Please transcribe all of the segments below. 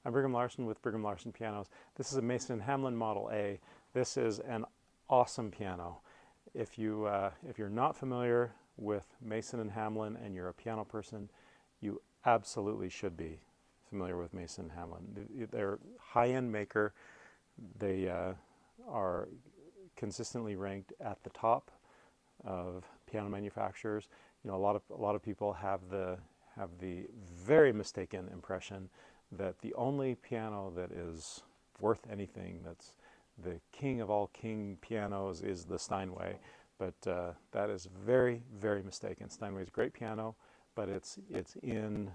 I'm Brigham Larson with Brigham Larson Pianos. This is a Mason and Hamlin Model A. This is an awesome piano. If you're not familiar with Mason and Hamlin and you're a piano person, you absolutely should be familiar with Mason and Hamlin. They're a high-end maker. They are consistently ranked at the top of piano manufacturers. You know, a lot of people have the very mistaken impression that the only piano that is worth anything, that's the king of all king pianos, is the Steinway. But that is very, very mistaken. Steinway is a great piano, but it's in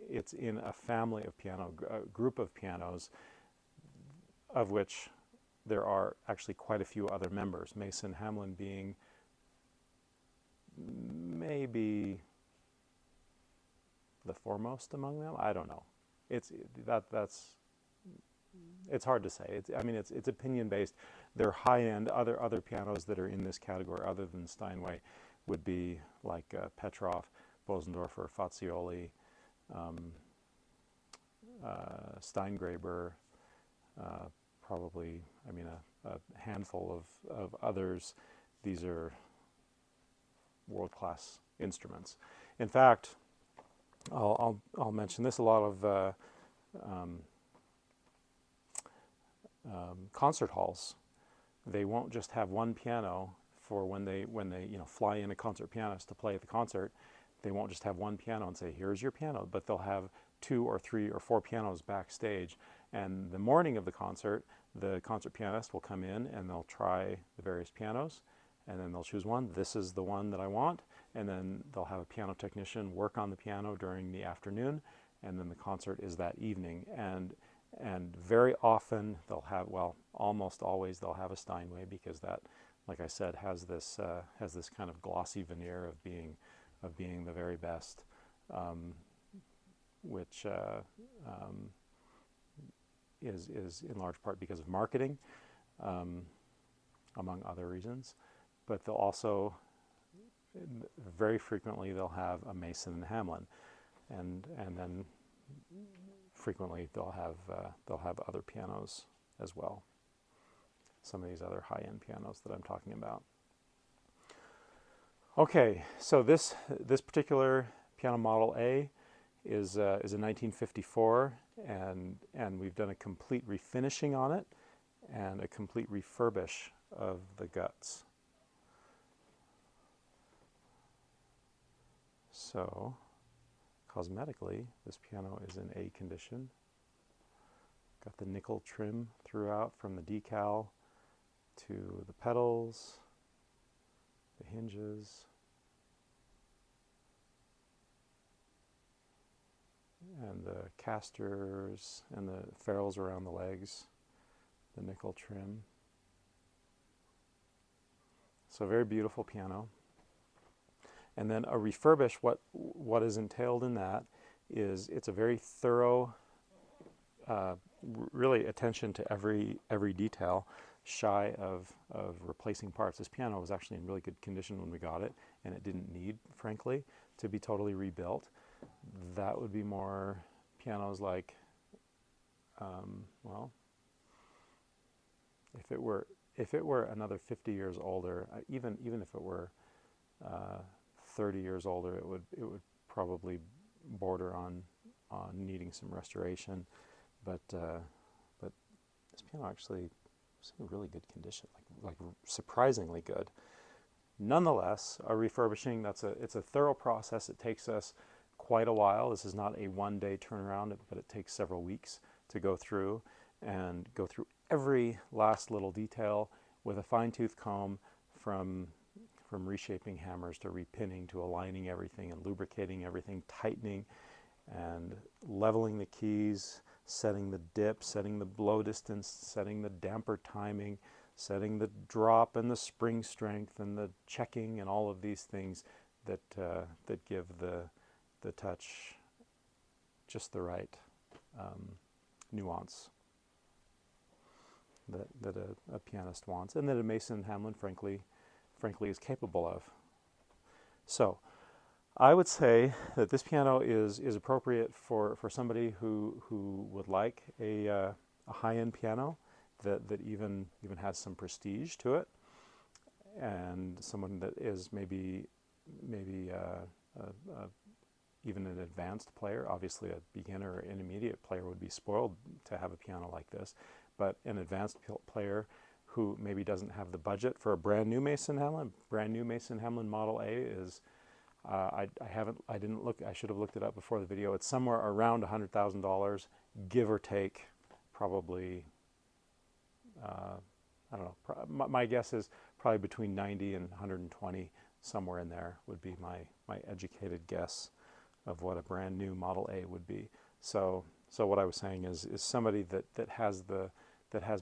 a family of piano, a group of pianos, of which there are actually quite a few other members. Mason Hamlin being maybe the foremost among them. I don't know. It's hard to say. It's opinion based. They're high end. Other pianos that are in this category, other than Steinway, would be like Petrov, Bosendorfer, Fazioli, Steingraber, probably. A handful of others. These are world-class instruments. In fact, I'll mention this. A lot of concert halls, they won't just have one piano for when they fly in a concert pianist to play at the concert. They won't just have one piano and say, here's your piano, but they'll have 2 or 3 or 4 pianos backstage. And the morning of the concert concert pianist will come in and they'll try the various pianos, and then they'll choose one. This is the one that I want. And then they'll have a piano technician work on the piano during the afternoon, and then the concert is that evening. And very often they'll have, well, almost always they'll have a Steinway, because that, like I said, has this kind of glossy veneer of being the very best, which is in large part because of marketing, among other reasons. But they'll also, very frequently, they'll have a Mason and Hamlin, and then frequently they'll have other pianos as well. Some of these other high-end pianos that I'm talking about. Okay, so this particular piano Model A is a 1954, and we've done a complete refinishing on it and a complete refurbish of the guts. So, cosmetically, this piano is in A condition. Got the nickel trim throughout, from the decal to the pedals, the hinges, and the casters and the ferrules around the legs, the nickel trim. So, very beautiful piano. And then a refurbish, what is entailed in that is it's a very thorough, really attention to every detail, shy of replacing parts. This piano was actually in really good condition when we got it, and it didn't need, frankly, to be totally rebuilt. That would be more pianos like, well, if it were another 50 years older, even if it were 30 years older, it would probably border on needing some restoration. But this piano actually is in really good condition, like surprisingly good. Nonetheless, a refurbishing, it's a thorough process. It takes us quite a while. This is not a one-day turnaround, but it takes several weeks to go through every last little detail with a fine-tooth comb, from reshaping hammers to repinning to aligning everything and lubricating everything, tightening and leveling the keys, setting the dip, setting the blow distance, setting the damper timing, setting the drop and the spring strength, and the checking, and all of these things that give the touch just the right nuance that a pianist wants, and that a Mason Hamlin frankly is capable of. So I would say that this piano is appropriate for somebody who would like a high-end piano that even has some prestige to it, and someone that is maybe even an advanced player. Obviously, a beginner or intermediate player would be spoiled to have a piano like this, but an advanced player who maybe doesn't have the budget for a brand new Mason Hamlin. Brand new Mason Hamlin Model A is, I didn't look, I should have looked it up before the video. It's somewhere around $100,000, give or take, probably, I don't know, my guess is probably between 90 and 120, somewhere in there would be my educated guess of what a brand new Model A would be. So what I was saying is somebody that has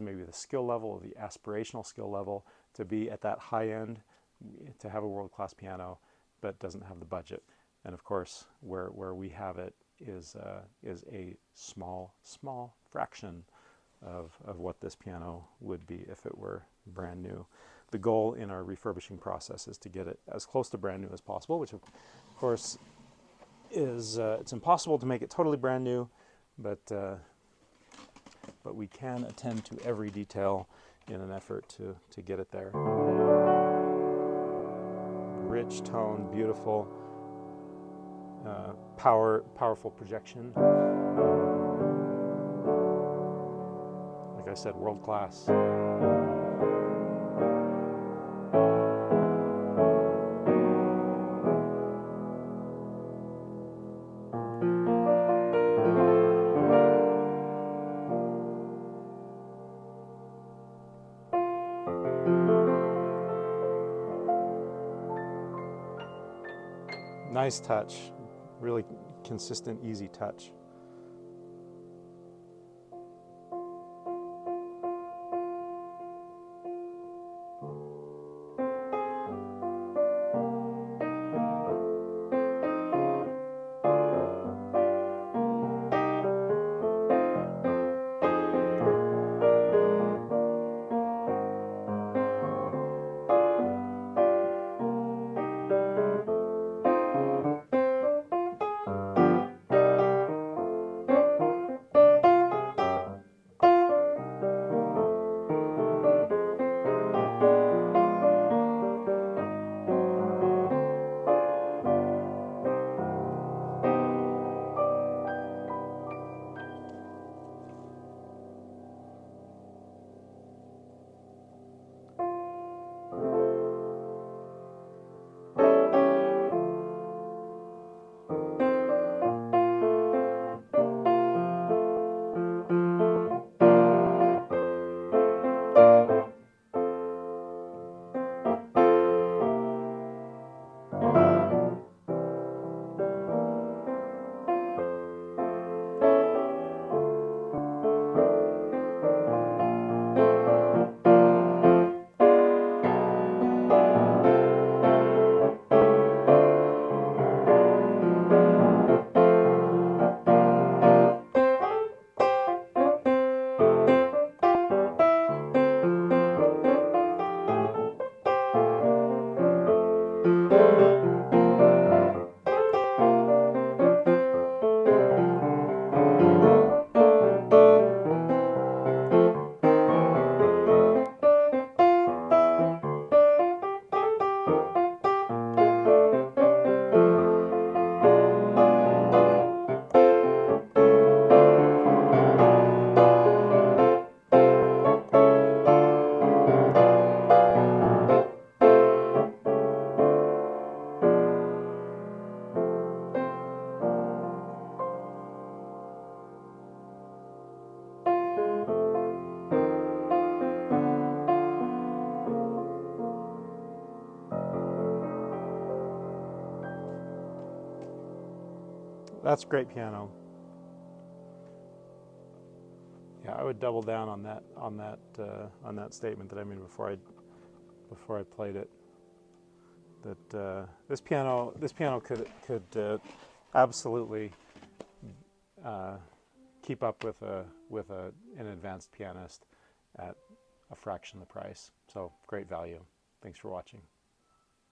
maybe the skill level, the aspirational skill level to be at that high end, to have a world-class piano, but doesn't have the budget. And of course, where we have it is a small fraction of what this piano would be if it were brand new. The goal in our refurbishing process is to get it as close to brand new as possible, which of course is it's impossible to make it totally brand new, but we can attend to every detail in an effort to get it there. Rich tone, beautiful, powerful projection. Like I said, world class. Nice touch, really consistent, easy touch. That's great piano. Yeah, I would double down on that statement that I made before I played it. That this piano could absolutely keep up with an advanced pianist at a fraction of the price. So great value. Thanks for watching.